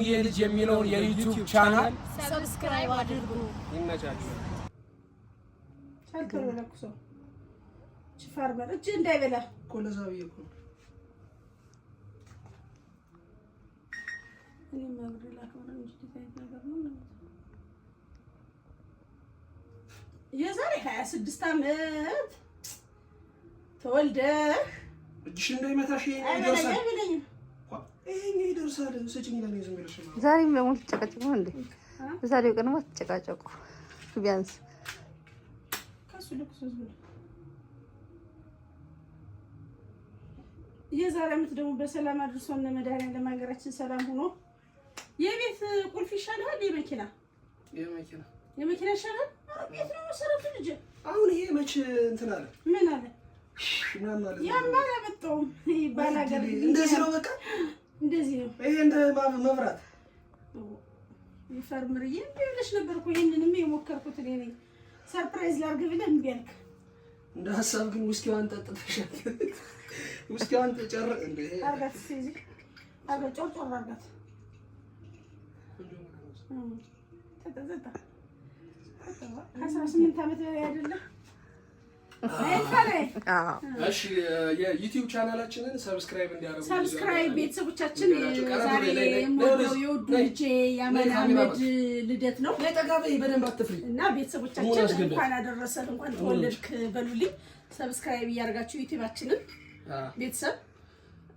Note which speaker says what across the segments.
Speaker 1: የልጅ የሚለውን የዩቲዩብ ቻናል
Speaker 2: ሰብስክራይብ አድርጉ።
Speaker 1: ይመቻችሁ።
Speaker 3: ሳልከው ለኩሶ ሽፋር በእጅ እንዳይበላ
Speaker 1: ኮለዛው ይኩ
Speaker 3: እኔ ማብረላ ከሆነ እንጂ ታይታገር ነው። የዛሬ 26 ዓመት ተወልደህ
Speaker 1: እጅሽ እንዳይመታሽ ይደርሳል። ይሄ ይደርሳል። ሰጪኝ ላይ ነው ዝምብለሽ ነው።
Speaker 2: ዛሬም ደግሞ ተጨቃጨቁ እንዴ? ዛሬው ቀን ማለት ተጨቃጨቁ ቢያንስ
Speaker 3: ካሱ ለኩሶ ዝም የዛሬ ዓመት ደግሞ በሰላም አድርሶን ለመድኃኒዓለም ሀገራችን ሰላም ሆኖ የቤት ቁልፍ ይሻላል። የመኪና ይሻላል። ቤት ነው መሰረቱ ልጅ።
Speaker 1: አሁን ይሄ መች እንትን አለ
Speaker 3: ምን አለ
Speaker 1: ምናምን ማለት
Speaker 3: ያማ ያመጣው ይባላል።
Speaker 1: እንደዚህ ነው በቃ
Speaker 3: እንደዚህ ነው።
Speaker 1: ይሄ እንደ መብራት
Speaker 3: ይፈርምርዬ ብለሽ ነበርኩ። ይሄንንም የሞከርኩት እኔ ነኝ። ሰርፕራይዝ ላድርግ ብለህ እምቢ አልክ።
Speaker 1: እንደ ሀሳብ ግን ውስኪዋን ጠጥተሻል። ውስኪዋን ተጨረ እንደ
Speaker 3: አርጋት ሲዚ አርጋት ጮርጮር አርጋት ተጠጣ 18 ዓመት በላይ አይደለም።
Speaker 1: እሺ የዩቲዩብ ቻናላችንን ሰብስክራይብ እንዲያደርጉ
Speaker 3: ሰብስክራይብ ቤተሰቦቻችን ዛሬ ሞዶ የውዱጄ ያመናመድ ልደት ነው።
Speaker 1: ለጠጋበይ በደንብ አትፍሪ
Speaker 3: እና ቤተሰቦቻችን እንኳን አደረሰን እንኳን ተወለድክ በሉልኝ። ሰብስክራይብ እያደረጋችሁ ዩቲዩባችንን ቤተሰብ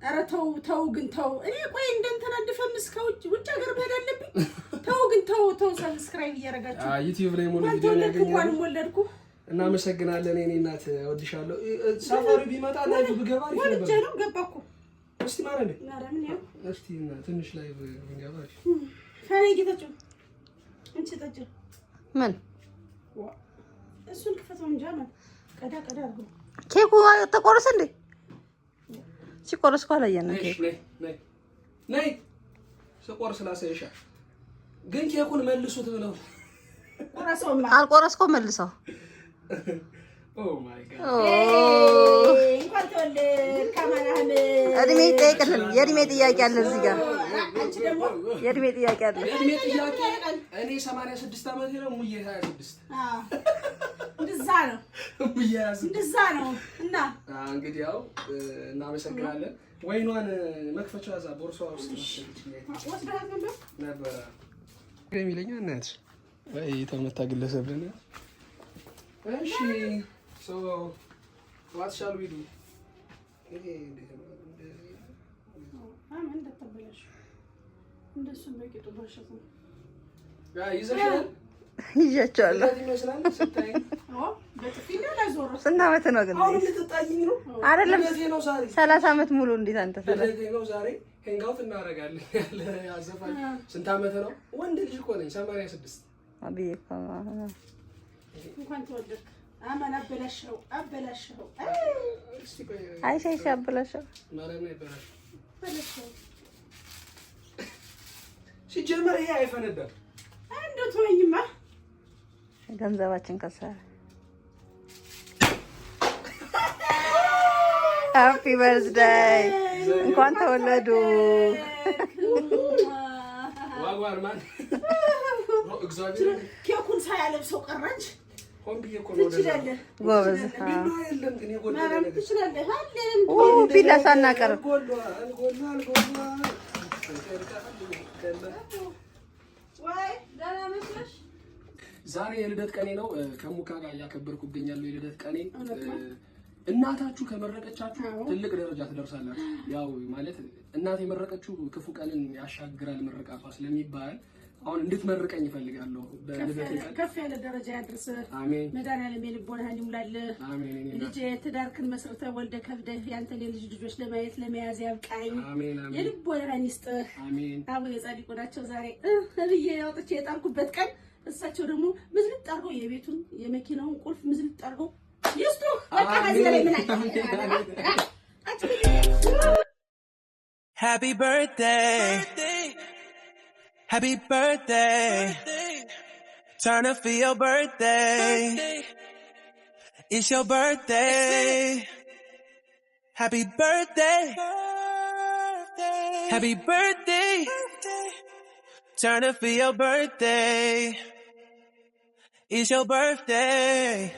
Speaker 3: ኧረ ተው ግን ተው። እኔ ቆይ እንደንተና ድፈምስ ከውጭ ሀገር መሄድ አለብኝ። ተው ግን ተው ሰብስክራይብ እያደረጋችሁ
Speaker 1: ዩቲዩብ ላይ ሞዶ ቪዲዮ ያገኛል።
Speaker 3: እንኳን ወለድኩ
Speaker 1: እናመሰግናለን። እኔ እናት እወድሻለሁ። ሳፋሪ ቢመጣ ላይቭ ብገባ አሪፍ ነበር።
Speaker 3: ወልጄ ነው ገባኩ።
Speaker 1: እስቲ ማረኝ
Speaker 3: ማረኝ ያው
Speaker 1: እስቲ እና ትንሽ ላይቭ ብንገባ አሪፍ።
Speaker 3: ፈረንጅ ተጨው እንቺ ተጨው
Speaker 2: ምን
Speaker 3: እሱን ክፈተው እንጂ አለ ቀዳ አድርጎ
Speaker 2: ኬኩ ተቆረሰ እንዴ? ሲቆረስ እኮ አላየንም።
Speaker 1: ነይ ስቆርስ ላሳይሻል። ግን ኬኩን መልሱት ብለው
Speaker 2: አልቆረስከው መልሰው።
Speaker 1: ኦ ማይ ጋድ
Speaker 3: እንኳን ተወለድ ካማራህም
Speaker 2: እድሜ ይጠይቅልን። የእድሜ ጥያቄ አለ እዚህ ጋር።
Speaker 3: አንቺ ደግሞ
Speaker 2: የእድሜ ጥያቄ አለ።
Speaker 1: የእድሜ ጥያቄ እኔ 86 ዓመት ነው። ሙዬ 26
Speaker 3: እንደዛ ነው።
Speaker 1: ሙዬ 26
Speaker 3: እንደዛ ነው። እና
Speaker 1: እንግዲህ ያው እናመሰግናለን። ወይኗን መክፈቻ እዛ ቦርሳዋ ውስጥ
Speaker 3: ወስደሃት
Speaker 1: ነበር የሚለኝ እናት ወይ ተመታ ግለሰብ ነን። እሺ ሶ ዋት ሻል ዊ ዱ ይሄ
Speaker 3: አማን እንደተበላሽ እንደሱ በቂጡ ባሸቱ
Speaker 1: ይዘሻል
Speaker 2: ይያቻለሁ። ስንት ዓመት ነው ግን? አይደለም 30 ዓመት ሙሉ እንዴት አንተ
Speaker 1: ነው ዛሬ ሄንጋውት እናደርጋለን ያለ ያዘፋኝ። ስንት ዓመት ነው? ወንድ ልጅ እኮ ነኝ 86
Speaker 2: አብዬ
Speaker 3: እንኳን ተወለድክ። አማን አበላሽው
Speaker 2: አይሻ አበላሽው
Speaker 1: ማለት ነው ይበላሽ። ሲጀመር ይሄ አይፈነዳም።
Speaker 3: እንደው ተወኝማ
Speaker 2: ገንዘባችን ከሰረ። ሃፒ በርዝዴይ እንኳን ተወለዱ።
Speaker 1: ዋጓር ማን
Speaker 3: ኬኩን ሳያለብሰው ቀረች።
Speaker 1: ሆን ብዬ እኮ ነው
Speaker 3: ትችላለህ።
Speaker 2: ጎበዝ
Speaker 3: ትችላለህ።
Speaker 2: ቢላ ሳናቀርብ
Speaker 1: ዛሬ የልደት ቀኔ ነው። ከሙካ ጋር እያከበርኩ እገኛለሁ የልደት ቀኔ። እናታችሁ ከመረቀቻችሁ ትልቅ ደረጃ ትደርሳላችሁ። ያው ማለት እናት የመረቀችው ክፉ ቀንን ያሻግራል ምርቃቷ ስለሚባል አሁን እንድትመርቀኝ እፈልጋለሁ። በልደት ቀን
Speaker 3: ከፍ ያለ ደረጃ ያድርስህ።
Speaker 1: አሜን።
Speaker 3: መድኃኒዓለም የልቦናህን ይሙላልህ።
Speaker 1: አሜን።
Speaker 3: ልጅ ትዳርክን መስርተህ ወልደህ ከብደህ ያንተን የልጅ ልጆች ለማየት ለመያዝ ያብቃኝ።
Speaker 1: አሜን።
Speaker 3: የልቦናህን ይስጥህ።
Speaker 1: አሜን።
Speaker 3: አቡነ ጻድቁ ናቸው ዛሬ እብዬ አውጥቼ የጣልኩበት ቀን። እሳቸው ደግሞ ምዝልጥ አድርገው የቤቱን የመኪናውን ቁልፍ ምዝልጥ አድርገው ይስጡ። በቃ በዚህ ላይ ምን
Speaker 4: Happy birthday. Happy birthday. Turn up for your birthday. It's your birthday. Happy birthday. Happy birthday. Turn up for your birthday. It's your birthday.